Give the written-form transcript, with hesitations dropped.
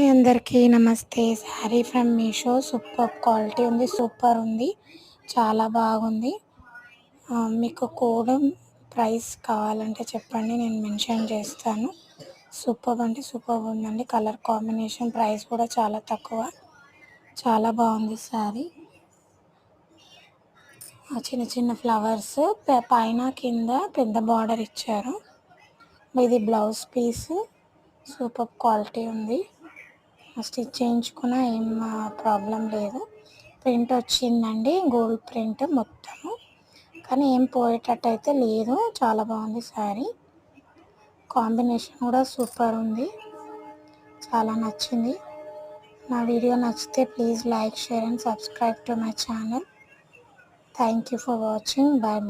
Hi అందరికీ నమస్తే. Sari from Meesho super quality ఉంది. సూపర్ ఉంది. చాలా బాగుంది. మీకు కోడ్ ప్రైస్ కావాలంటే చెప్పండి, నేను మెన్షన్ చేస్తాను. సూపర్ అంటే సూపర్ ఉందండి. కలర్ కాంబినేషన్, ప్రైస్ కూడా చాలా తక్కువ. చాలా బాగుంది శారీ. చిన్న చిన్న ఫ్లవర్స్ పైన కింద పెద్ద బార్డర్ ఇచ్చారు. ఇది బ్లౌజ్ పీస్. సూపర్ క్వాలిటీ ఉంది. స్టిచ్ చేయించుకున్న ఏం ప్రాబ్లం లేదు. ప్రింట్ వచ్చిందండి, గోల్డ్ ప్రింట్ మొత్తము, కానీ ఏం పోయేటట్టు అయితే లేదు. చాలా బాగుంది శారీ. కాంబినేషన్ కూడా సూపర్ ఉంది. చాలా నచ్చింది. నా వీడియో నచ్చితే please like, share and subscribe to my channel. Thank you for watching. Bye.